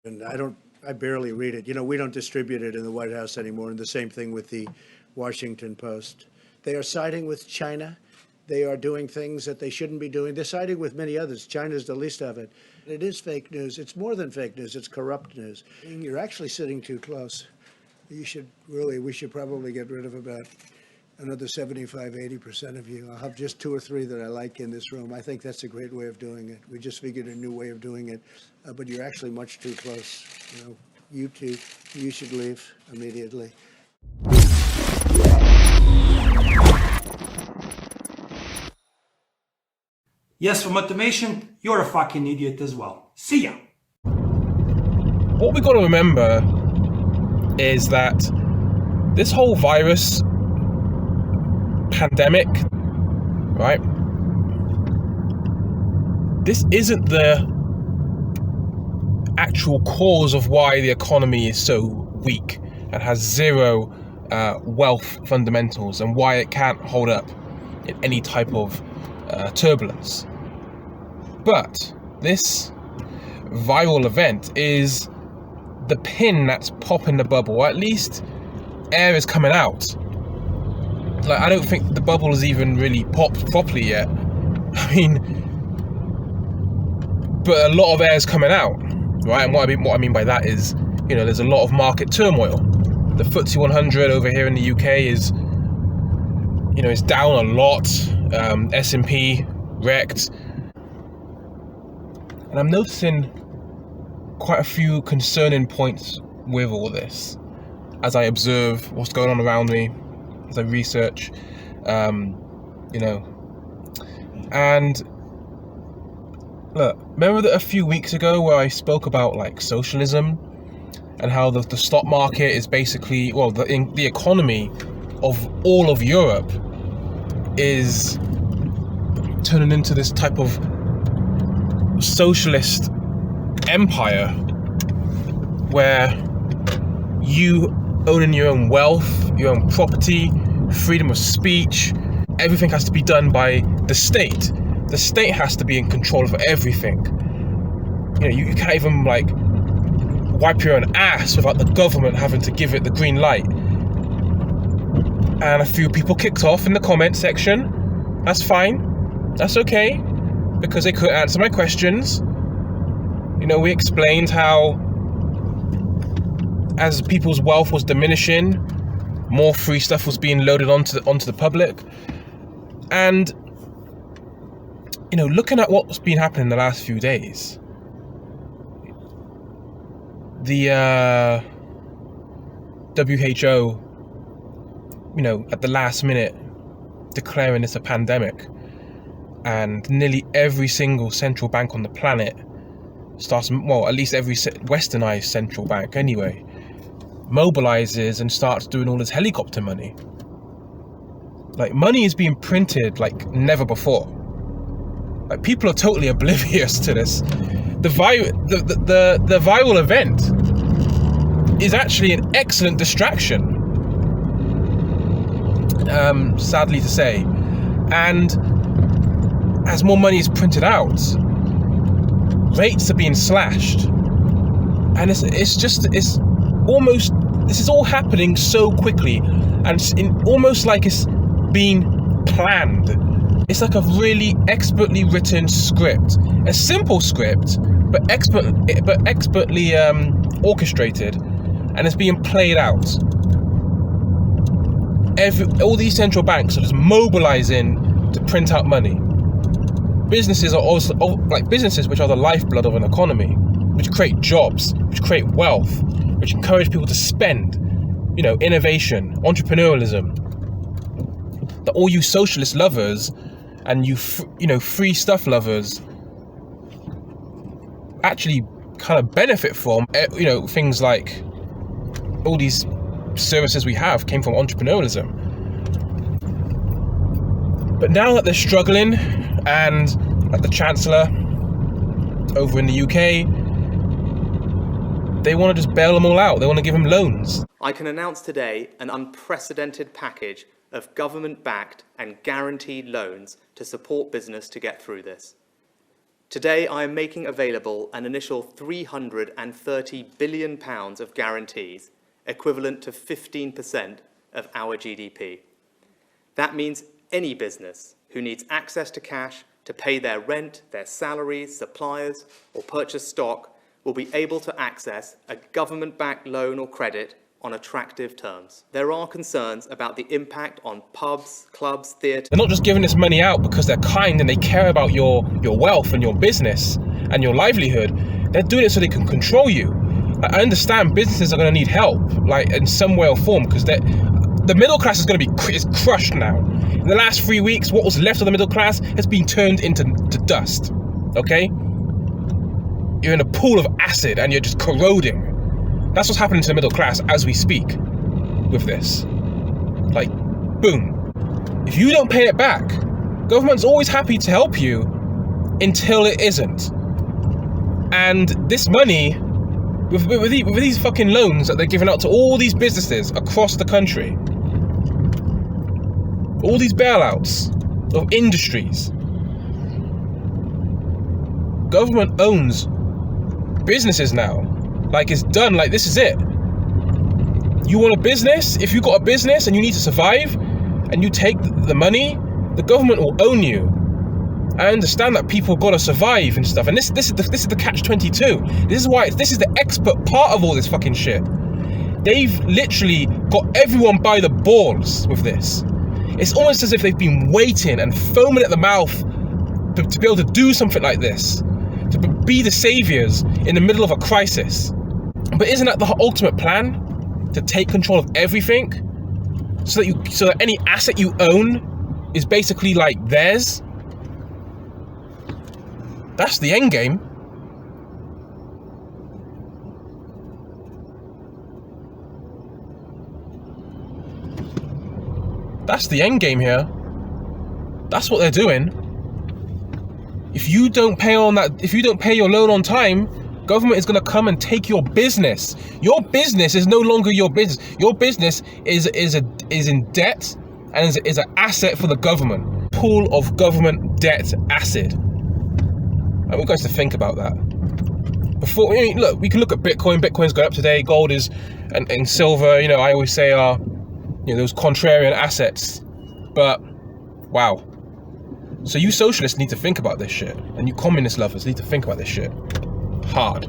And I barely read it. We don't distribute it in the White House anymore. And the same thing with the Washington Post. They are siding with China. They are doing things that they shouldn't be doing. They're siding with many others. China's the least of it. It is fake news. It's more than fake news. It's corrupt news. You're actually sitting too close. We should probably get rid of about another 75, 80% of you. I'll have just 2 or 3 that I like in this room. I think that's a great way of doing it. We just figured a new way of doing it, but you're actually much too close. You two, you should leave immediately. Yes, for motivation, you're a fucking idiot as well. See ya. What we got to remember is that this whole virus pandemic, right? This isn't the actual cause of why the economy is so weak and has zero wealth fundamentals and why it can't hold up in any type of turbulence. But this viral event is the pin that's popping the bubble, or at least air is coming out. Like, I don't think the bubble has even really popped properly yet. I mean, but a lot of air is coming out, right? And what I mean by that is, there's a lot of market turmoil. The FTSE 100 over here in the UK is, is down a lot. S&P wrecked. And I'm noticing quite a few concerning points with all this as I observe what's going on around me, as I research, and look, remember that a few weeks ago where I spoke about like socialism and how the stock market is basically, the economy of all of Europe is turning into this type of socialist empire where you owning your own wealth, your own property, freedom of speech, everything has to be done by the state. The state has to be in control of everything. You can't even wipe your own ass without the government having to give it the green light. And a few people kicked off in the comment section. That's fine. That's okay. Because they couldn't answer my questions. We explained how as people's wealth was diminishing, more free stuff was being loaded onto the public. And, looking at what's been happening the last few days, the WHO, at the last minute declaring this a pandemic, and nearly every single central bank on the planet at least every westernized central bank anyway, mobilizes and starts doing all this helicopter money. Like, money is being printed like never before. Like, people are totally oblivious to this. The viral event is actually an excellent distraction, sadly to say. And as more money is printed out, rates are being slashed, and this is all happening so quickly, and it's almost like it's been planned. It's like a really expertly written script, a simple script, but expertly orchestrated, and it's being played out. All these central banks are just mobilizing to print out money. Businesses are also businesses which are the lifeblood of an economy, which create jobs, which create wealth, which encourage people to spend, innovation, entrepreneurialism. That all you socialist lovers and you free stuff lovers actually kind of benefit from. Things like all these services we have came from entrepreneurialism. But now that they're struggling, and like the Chancellor over in the UK, they want to just bail them all out. They want to give them loans. I can announce today an unprecedented package of government-backed and guaranteed loans to support business to get through this. Today, I am making available an initial £330 billion of guarantees, equivalent to 15% of our GDP. That means any business who needs access to cash to pay their rent, their salaries, suppliers, or purchase stock will be able to access a government-backed loan or credit on attractive terms. There are concerns about the impact on pubs, clubs, theatres. They're not just giving this money out because they're kind and they care about your wealth and your business and your livelihood. They're doing it so they can control you. I understand businesses are going to need help, like in some way or form, because the middle class is going to be crushed now. In the last 3 weeks, what was left of the middle class has been turned into dust. Okay? You're in a pool of acid and you're just corroding. That's what's happening to the middle class as we speak with this. Like, boom. If you don't pay it back, government's always happy to help you until it isn't. And this money, with these fucking loans that they're giving out to all these businesses across the country, all these bailouts of industries, government owns businesses now. Like, it's done. Like, this is it. You want a business? If you got a business and you need to survive and you take the money, the government will own you. I understand that people got to survive and stuff. And this is the catch-22. This is the expert part of all this fucking shit. They've literally got everyone by the balls with this. It's almost as if they've been waiting and foaming at the mouth to be able to do something like this, to be the saviors in the middle of a crisis. But isn't that the ultimate plan? To take control of everything, so that any asset you own is basically like theirs? That's the end game. That's the end game here. That's what they're doing. If you don't pay your loan on time, government is going to come and take your business. Your business is no longer your business. Your business is in debt and is an asset for the government. Pool of government debt acid. I want you guys to think about that. Look, we can look at Bitcoin. Bitcoin's going up today. Gold is, and silver, I always say are, those contrarian assets. But, wow. So you socialists need to think about this shit. And you communist lovers need to think about this shit. Hard.